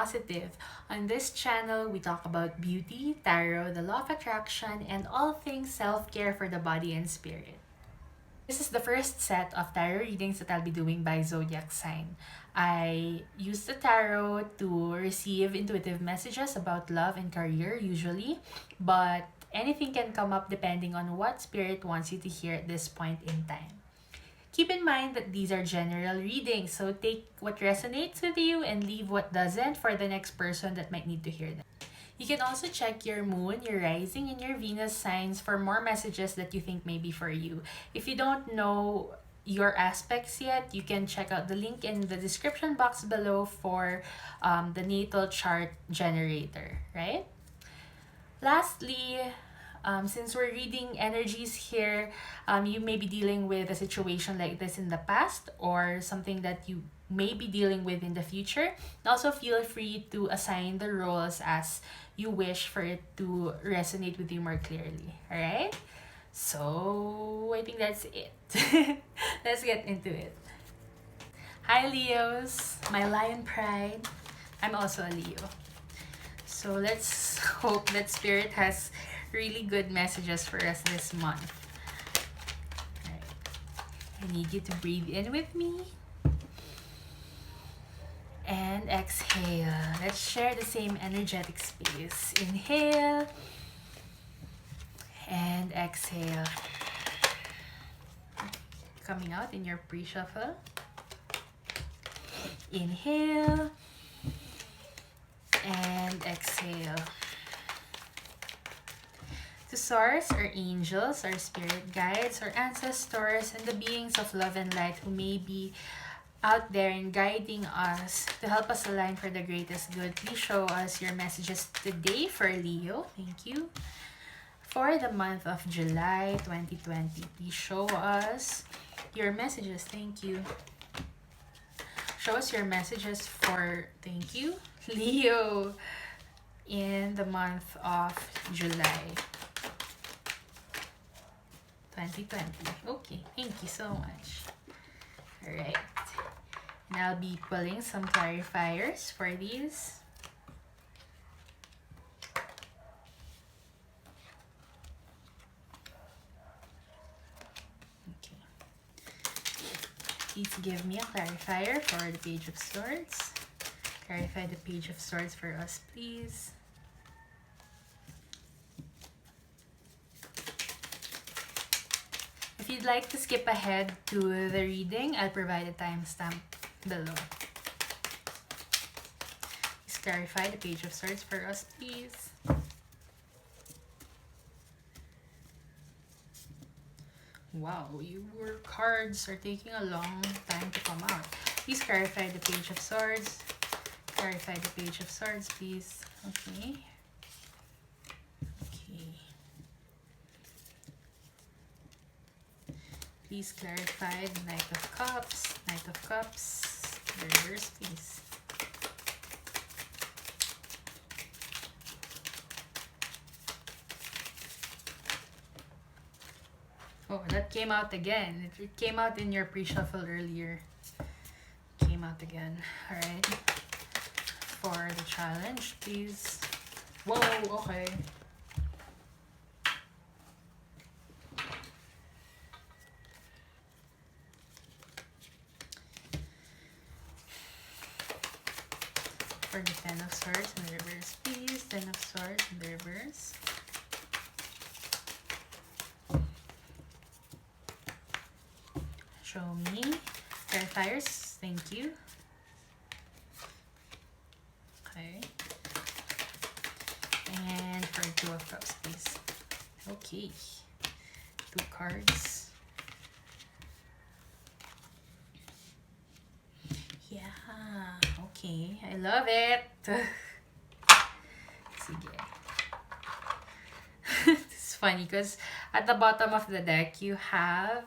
positive. On this channel, we talk about beauty, tarot, the law of attraction, and all things self-care for the body and spirit. This is the first set of tarot readings that I'll be doing by zodiac sign. I use the tarot to receive intuitive messages about love and career usually, but anything can come up depending on what spirit wants you to hear at this point in time. Keep in mind that these are general readings, so take what resonates with you and leave what doesn't for the next person that might need to hear them. You can also check your moon, your rising, and your Venus signs for more messages that you think may be for you. If you don't know your aspects yet, you can check out the link in the description box below for the natal chart generator, right? Lastly, since we're reading energies here, you may be dealing with a situation like this in the past or something that you may be dealing with in the future. And also feel free to assign the roles as you wish for it to resonate with you more clearly. Alright? So, I think that's it. Let's get into it. Hi Leos, my lion pride. I'm also a Leo. So let's hope that Spirit has really good messages for us this month. Alright. I need you to breathe in with me. And exhale. Let's share the same energetic space. Inhale. And exhale. Coming out in your pre-shuffle. Inhale. And exhale. To source, our angels, our spirit guides, our ancestors, and the beings of love and light who may be out there and guiding us to help us align for the greatest good. Please show us your messages today for Leo. Thank you. For the month of July 2020, please show us your messages. Thank you. Show us your messages for, thank you, Leo in the month of July 2020. Okay, thank you so much. Alright. And I'll be pulling some clarifiers for these. Okay. Please give me a clarifier for the Page of Swords. Clarify the Page of Swords for us, please. If you'd like to skip ahead to the reading, I'll provide a timestamp below. Please clarify the Page of Swords for us, please. Wow, your cards are taking a long time to come out. Please clarify the Page of Swords. Clarify the Page of Swords, please. Okay. Please clarify the Knight of Cups. Knight of Cups. The reverse, please. Oh, that came out again. It came out in your pre-shuffle earlier. It came out again. Alright. For the challenge, please. Whoa, okay. For the Ten of Swords in the reverse, please. Ten of Swords in the reverse. Show me. Clarifiers, thank you. Okay. And for Two of Cups, please. Okay. 2 cards. Yeah. Okay. I love it. Sige. It's funny because at the bottom of the deck, you have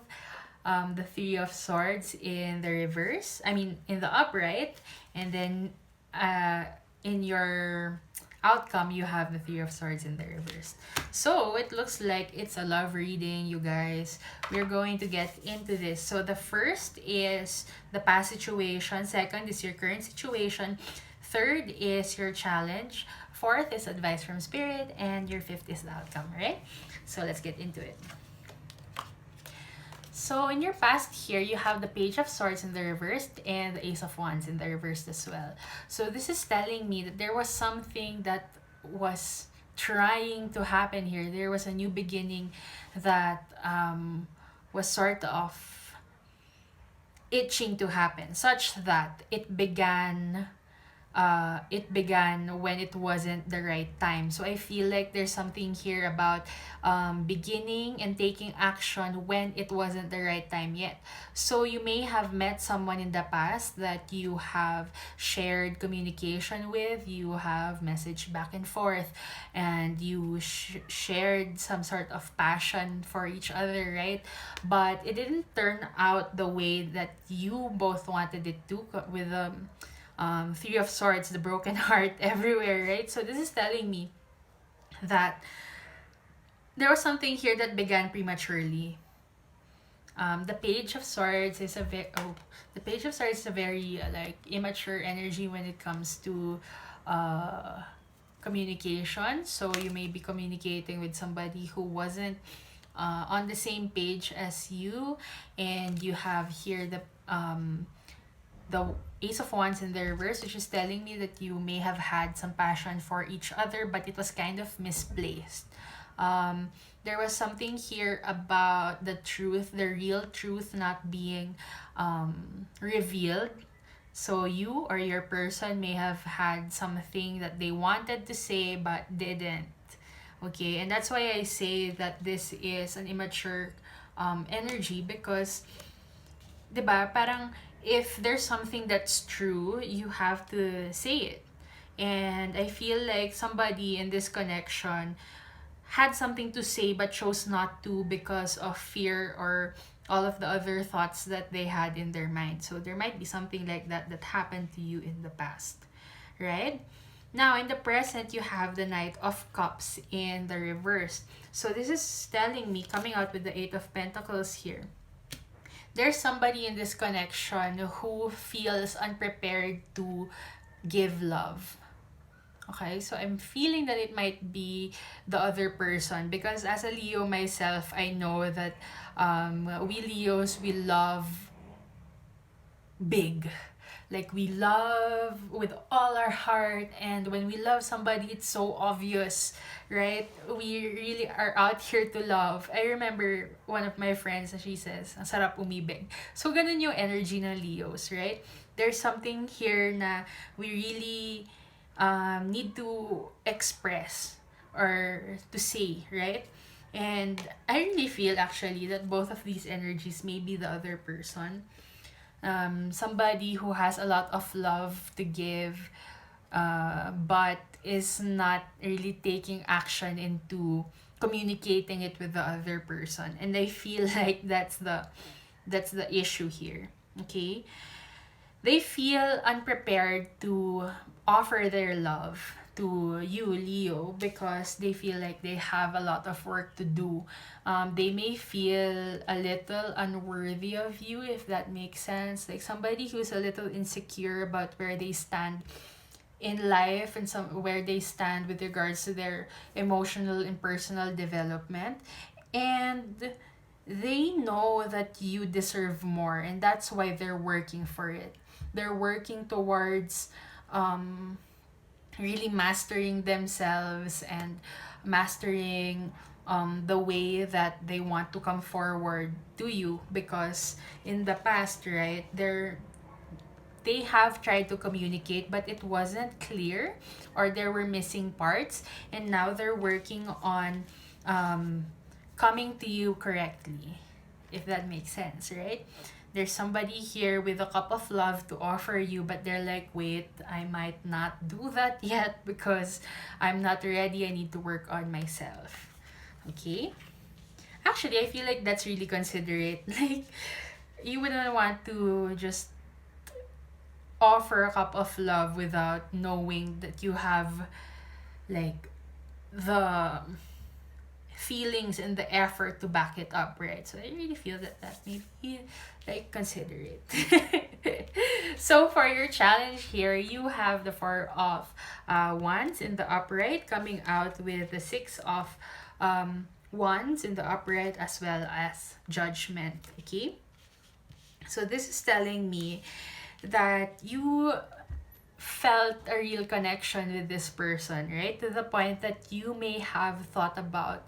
the Three of Swords in the reverse. I mean, in the upright. And then in your outcome, you have the Three of Swords in the reverse. So it looks like it's a love reading, you guys. We're going to get into this. So the first is the past situation. Second is your current situation. Third is your challenge. Fourth is advice from spirit. And your fifth is the outcome, right? So let's get into it. So in your past here, you have the Page of Swords in the reversed and the Ace of Wands in the reversed as well. So this is telling me that there was something that was trying to happen here. There was a new beginning that was sort of itching to happen, such that it began when it wasn't the right time. So I feel like there's something here about beginning and taking action when it wasn't the right time yet. So you may have met someone in the past that you have shared communication with, you have messaged back and forth, and you shared some sort of passion for each other, right? But it didn't turn out the way that you both wanted it to, with Three of Swords, the broken heart everywhere, right? So this is telling me that there was something here that began prematurely. The Page of Swords is the Page of Swords is a very like immature energy when it comes to communication. So you may be communicating with somebody who wasn't on the same page as you, and you have here the Ace of Wands in the reverse, which is telling me that you may have had some passion for each other, but it was kind of misplaced. There was something here about the truth, the real truth not being revealed. So you or your person may have had something that they wanted to say but didn't. Okay, and that's why I say that this is an immature energy, because, diba, parang if there's something that's true, you have to say it. And I feel like somebody in this connection had something to say but chose not to because of fear or all of the other thoughts that they had in their mind. So there might be something like that that happened to you in the past, right? Now, in the present, you have the Knight of Cups in the reverse. So this is telling me, coming out with the Eight of Pentacles here, there's somebody in this connection who feels unprepared to give love. Okay, so I'm feeling that it might be the other person, because as a Leo myself, I know that we Leos, we love big. Like, we love with all our heart, and when we love somebody, it's so obvious, right? We really are out here to love. I remember one of my friends, she says, ang sarap umibig. So, ganun yung energy ng Leos, right? There's something here na we really need to express or to say, right? And I really feel actually that both of these energies may be the other person. Somebody who has a lot of love to give, but is not really taking action into communicating it with the other person. And I feel like that's the issue here. Okay, they feel unprepared to offer their love to you, Leo, because they feel like they have a lot of work to do. They may feel a little unworthy of you, if that makes sense. Like somebody who's a little insecure about where they stand in life, and where they stand with regards to their emotional and personal development. And they know that you deserve more, and that's why they're working for it. They're working towards really mastering themselves and mastering the way that they want to come forward to you, because in the past, right, they have tried to communicate but it wasn't clear, or there were missing parts, and now they're working on coming to you correctly, if that makes sense, right? There's somebody here with a cup of love to offer you, but they're like, wait, I might not do that yet because I'm not ready. I need to work on myself. Okay? Actually, I feel like that's really considerate. Like, you wouldn't want to just offer a cup of love without knowing that you have, like, the feelings and the effort to back it up, right? So I really feel that may be like considerate. So for your challenge here, you have the Four of Wands in the upright, coming out with the Six of Wands in the upright, as well as Judgment. Okay, so this is telling me that you felt a real connection with this person, right? To the point that you may have thought about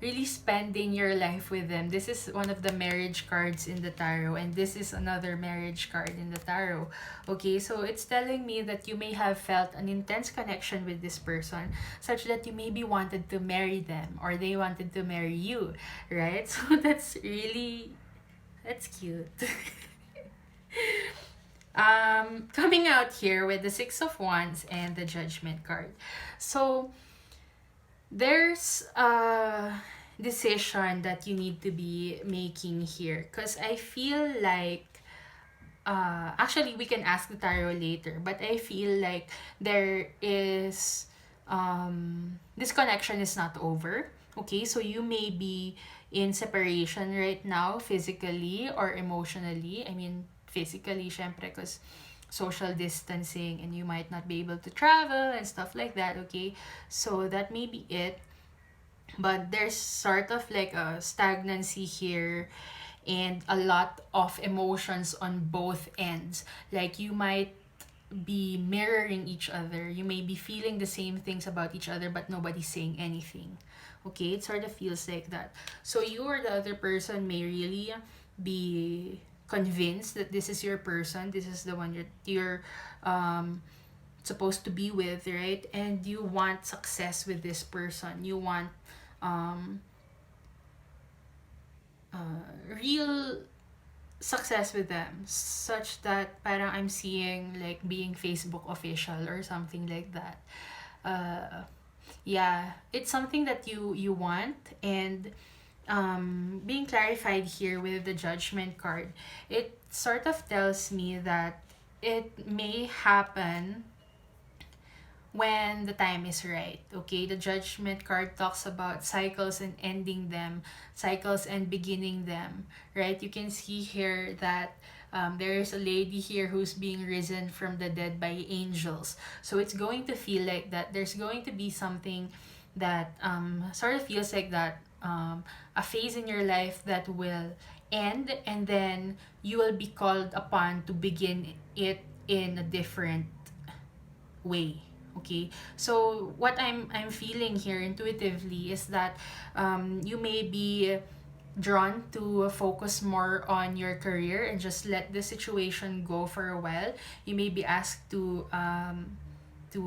really spending your life with them. This is one of the marriage cards in the tarot, and this is another marriage card in the tarot. Okay, so it's telling me that you may have felt an intense connection with this person, such that you maybe wanted to marry them or they wanted to marry you, right? So that's cute. Coming out here with the Six of Wands and the Judgment card. So there's a decision that you need to be making here, because I feel like actually we can ask the tarot later, but I feel like there is this connection is not over. Okay, so you may be in separation right now, physically or emotionally. I mean, physically, syempre, because social distancing, and you might not be able to travel and stuff like that. Okay, so that may be it, but there's sort of like a stagnancy here and a lot of emotions on both ends. Like, you might be mirroring each other, you may be feeling the same things about each other, but nobody's saying anything. Okay, it sort of feels like that. So you or the other person may really be convinced that this is your person, this is the one you're supposed to be with, right? And you want success with this person, you want real success with them, such that parang I'm seeing like being Facebook official or something like that. Yeah, it's something that you want, and being clarified here with the Judgment card, it sort of tells me that it may happen when the time is right. Okay, the Judgment card talks about cycles and ending them, cycles and beginning them, right? You can see here that there is a lady here who's being risen from the dead by angels. So it's going to feel like that there's going to be something that sort of feels like that, a phase in your life that will end, and then you will be called upon to begin it in a different way. Okay, so what I'm feeling here intuitively is that you may be drawn to focus more on your career and just let the situation go for a while. You may be asked to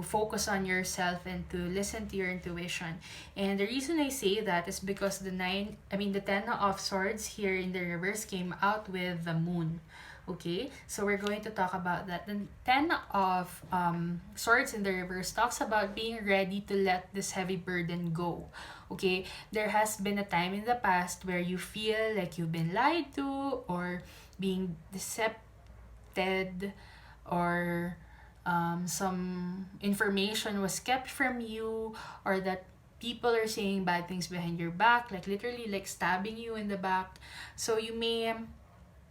focus on yourself and to listen to your intuition. And the reason I say that is because the Ten of Swords here in the reverse came out with the Moon. Okay, so we're going to talk about that. The Ten of Swords in the reverse talks about being ready to let this heavy burden go. Okay, there has been a time in the past where you feel like you've been lied to, or being decepted, or some information was kept from you, or that people are saying bad things behind your back, like literally like stabbing you in the back. So you may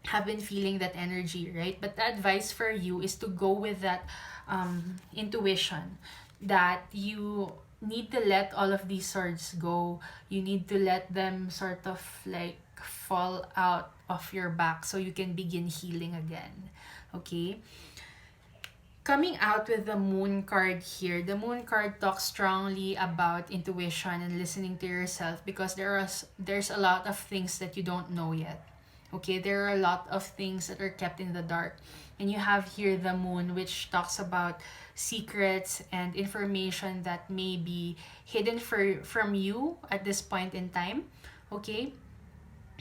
have been feeling that energy, right? But the advice for you is to go with that intuition, that you need to let all of these swords go. You need to let them sort of like fall out of your back so you can begin healing again. Okay? Coming out with the Moon card here, the Moon card talks strongly about intuition and listening to yourself, because there's a lot of things that you don't know yet. Okay, there are a lot of things that are kept in the dark. And you have here the Moon, which talks about secrets and information that may be hidden from you at this point in time. Okay,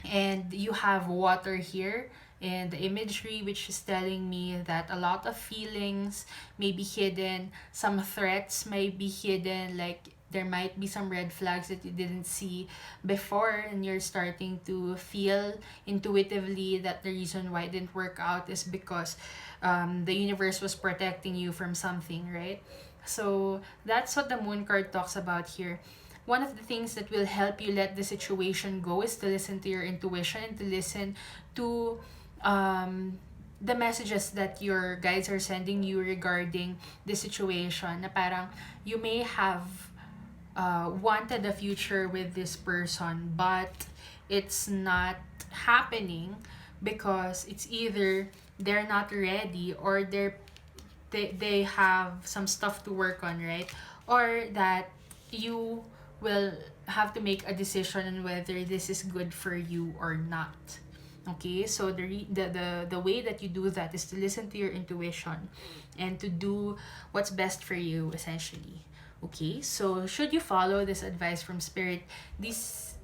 and you have water here in the imagery, which is telling me that a lot of feelings may be hidden, some threats may be hidden, like there might be some red flags that you didn't see before, and you're starting to feel intuitively that the reason why it didn't work out is because the universe was protecting you from something, right? So that's what the Moon card talks about here. One of the things that will help you let the situation go is to listen to your intuition, and to listen to the messages that your guides are sending you regarding the situation, na parang you may have wanted a future with this person, but it's not happening because it's either they're not ready, or they have some stuff to work on, right? Or that you will have to make a decision on whether this is good for you or not. Okay, so the way that you do that is to listen to your intuition and to do what's best for you, essentially. Okay, so should you follow this advice from spirit, these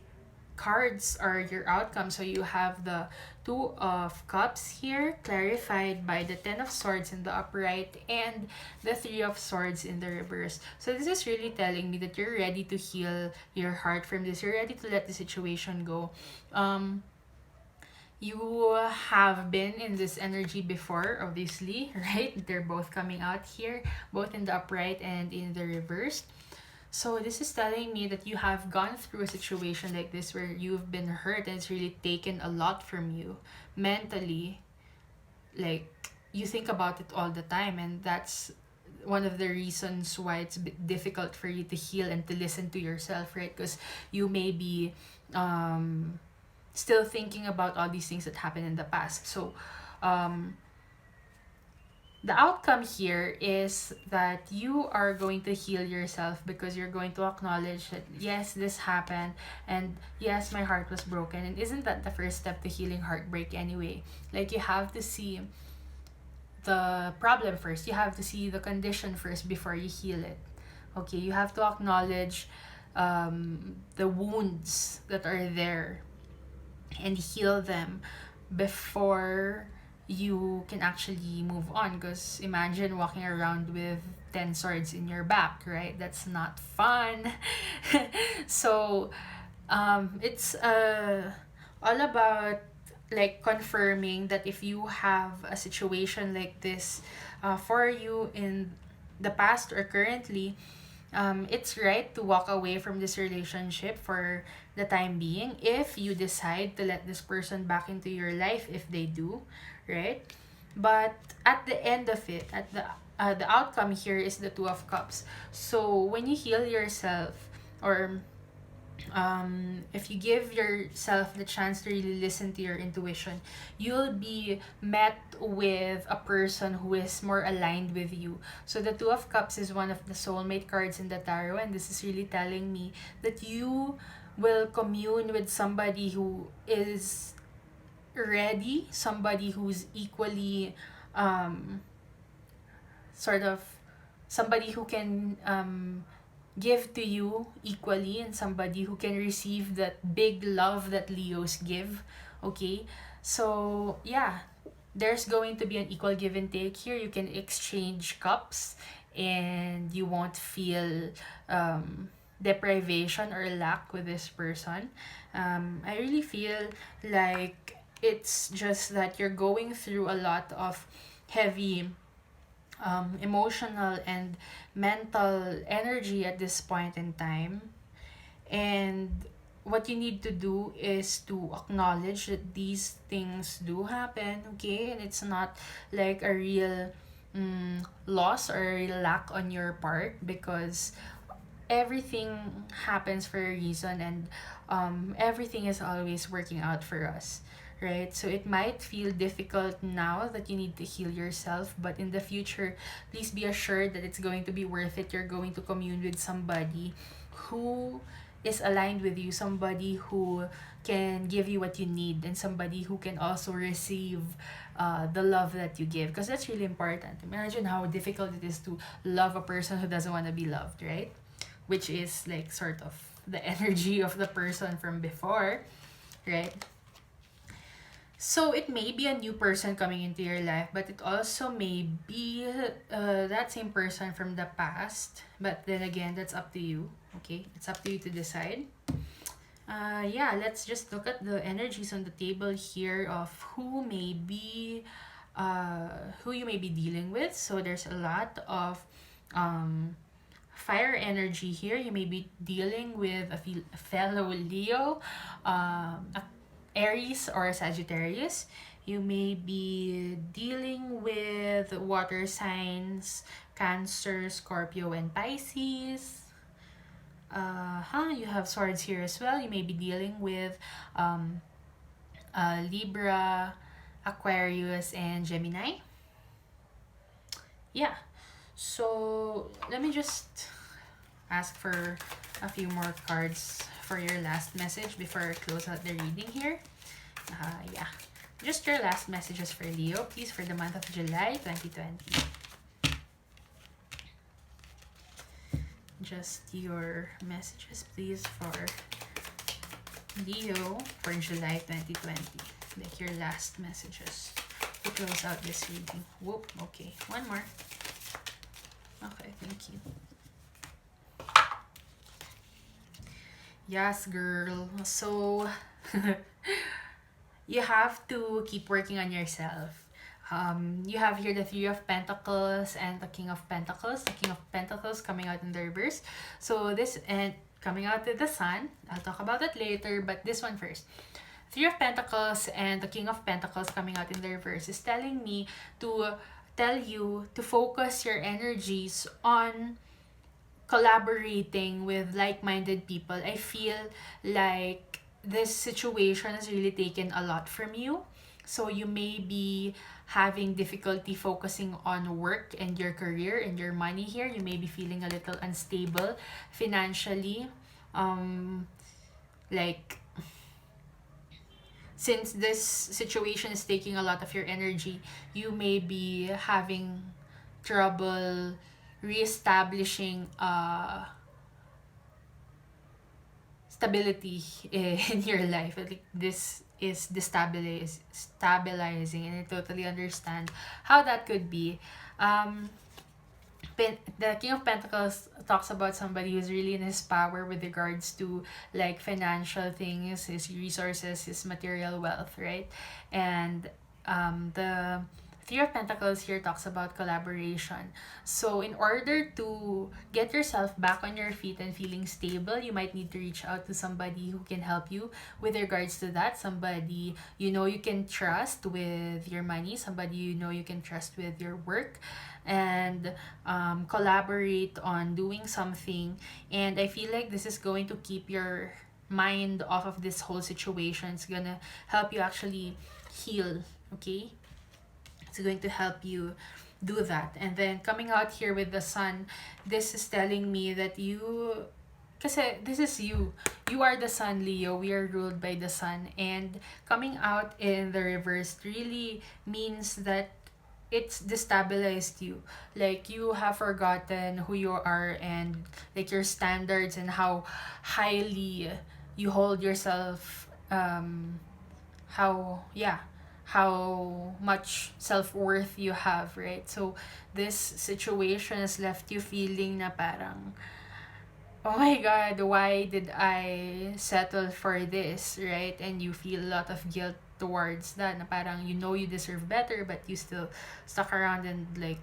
cards are your outcome. So you have the Two of Cups here, clarified by the Ten of Swords in the upright and the Three of Swords in the reverse. So this is really telling me that you're ready to heal your heart from this. You're ready to let the situation go. You have been in this energy before, obviously, right? They're both coming out here, both in the upright and in the reverse. So this is telling me that you have gone through a situation like this where you've been hurt and it's really taken a lot from you mentally. Like, you think about it all the time, and that's one of the reasons why it's difficult for you to heal and to listen to yourself, right? Because you may be still thinking about all these things that happened in the past. So the outcome here is that you are going to heal yourself, because you're going to acknowledge that yes, this happened, and yes, my heart was broken. And isn't that the first step to healing heartbreak anyway? Like, you have to see the problem first, you have to see the condition first before you heal it. Okay, you have to acknowledge the wounds that are there and heal them before you can actually move on. Because imagine walking around with 10 swords in your back, right? That's not fun. So it's all about like confirming that if you have a situation like this for you in the past or currently, it's right to walk away from this relationship for the time being, if you decide to let this person back into your life, if they do, right? But at the end of it, at the outcome here is the Two of Cups. So when you heal yourself, or if you give yourself the chance to really listen to your intuition, you'll be met with a person who is more aligned with you. So the Two of Cups is one of the soulmate cards in the tarot, and this is really telling me that you will commune with somebody who is ready, somebody who's equally sort of somebody who can give to you equally, and somebody who can receive that big love that Leos give. Okay, so yeah, there's going to be an equal give and take here. You can exchange cups and you won't feel deprivation or lack with this person. I really feel like it's just that you're going through a lot of heavy emotional and mental energy at this point in time. And what you need to do is to acknowledge that these things do happen, okay? And it's not like a real loss or a real lack on your part, because everything happens for a reason, and everything is always working out for us, right? So it might feel difficult now that you need to heal yourself, but in the future, please be assured that it's going to be worth it. You're going to commune with somebody who is aligned with you, somebody who can give you what you need, and somebody who can also receive the love that you give, because that's really important. Imagine how difficult it is to love a person who doesn't want to be loved, right? Which is like sort of the energy of the person from before, right? So it may be a new person coming into your life, but it also may be that same person from the past. But then again, that's up to you. Okay, it's up to you to decide. Yeah, let's just look at the energies on the table here of who you may be dealing with. So there's a lot of fire energy here. You may be dealing with a fellow Leo, Aries or Sagittarius. You may be dealing with water signs, Cancer, Scorpio, and Pisces. You have swords here as well. You may be dealing with Libra, Aquarius, and Gemini. Yeah. So let me just ask for a few more cards for your last message before I close out the reading here. Yeah. Just your last messages for Leo, please, for the month of July 2020. Just your messages, please, for Leo for July 2020. Like your last messages to close out this reading. Whoop, okay. One more. Okay, thank you. Yes, girl. So, you have to keep working on yourself. You have here the Three of Pentacles and the King of Pentacles. The King of Pentacles coming out in the reverse. So this, and coming out with the Sun. I'll talk about that later, but this one first. Three of Pentacles and the King of Pentacles coming out in the reverse is telling me to tell you to focus your energies on collaborating with like-minded people. I feel like this situation has really taken a lot from you. So you may be having difficulty focusing on work and your career and your money here. You may be feeling a little unstable financially. Like, since this situation is taking a lot of your energy, you may be having trouble reestablishing stability in your life. Like, this is stabilizing, and I totally understand how that could be. The King of Pentacles talks about somebody who's really in his power with regards to like financial things, his resources, his material wealth, right? And the Three of Pentacles here talks about collaboration. So in order to get yourself back on your feet and feeling stable, you might need to reach out to somebody who can help you with regards to that. Somebody you know you can trust with your money, somebody you know you can trust with your work, and collaborate on doing something. And I feel like this is going to keep your mind off of this whole situation. It's gonna help you actually heal, okay? It's going to help you do that. And then coming out here with the Sun, this is telling me that kasi this is you. You are the Sun, Leo. We are ruled by the Sun. And coming out in the reverse really means that it's destabilized you. Like, you have forgotten who you are and like your standards and how highly you hold yourself, how much self-worth you have, right? So this situation has left you feeling na parang, oh my god, why did I settle for this, right? And you feel a lot of guilt towards that, na parang you know you deserve better, but you still stuck around and like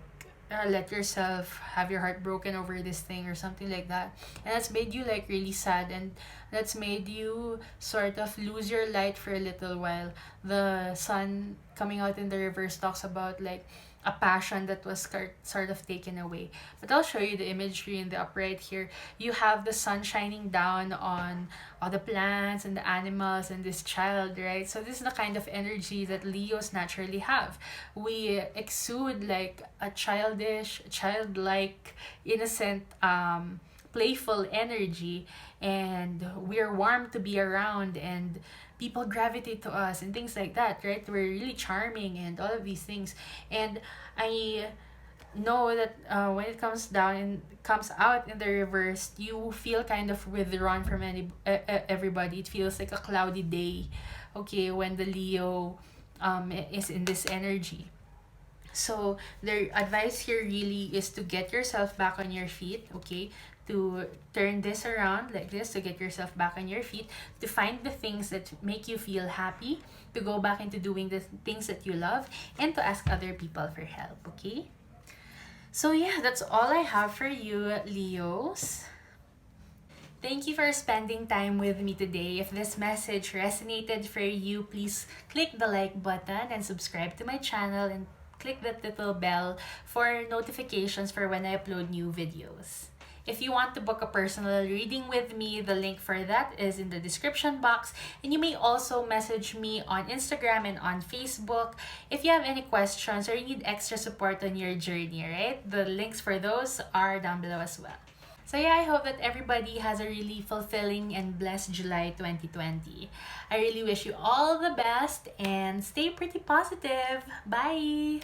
let yourself have your heart broken over this thing or something like that. And that's made you like really sad, and that's made you sort of lose your light for a little while. The Sun coming out in the reverse talks about like a passion that was sort of taken away. But I'll show you the imagery in the upright here. You have the sun shining down on all the plants and the animals and this child, right? So this is the kind of energy that Leos naturally have. We exude like a childish, childlike, innocent, playful energy, and we're warm to be around, and people gravitate to us and things like that, right? We're really charming and all of these things. And I know that when it comes down and comes out in the reverse, you feel kind of withdrawn from everybody. It feels like a cloudy day, okay, when the Leo is in this energy. So their advice here really is to get yourself back on your feet, okay? To turn this around like this, to get yourself back on your feet, to find the things that make you feel happy, to go back into doing the things that you love, and to ask other people for help, okay? So yeah, that's all I have for you, Leos. Thank you for spending time with me today. If this message resonated for you, please click the like button and subscribe to my channel and click that little bell for notifications for when I upload new videos. If you want to book a personal reading with me, the link for that is in the description box. And you may also message me on Instagram and on Facebook if you have any questions or you need extra support on your journey, right? The links for those are down below as well. So yeah, I hope that everybody has a really fulfilling and blessed July 2020. I really wish you all the best and stay pretty positive. Bye!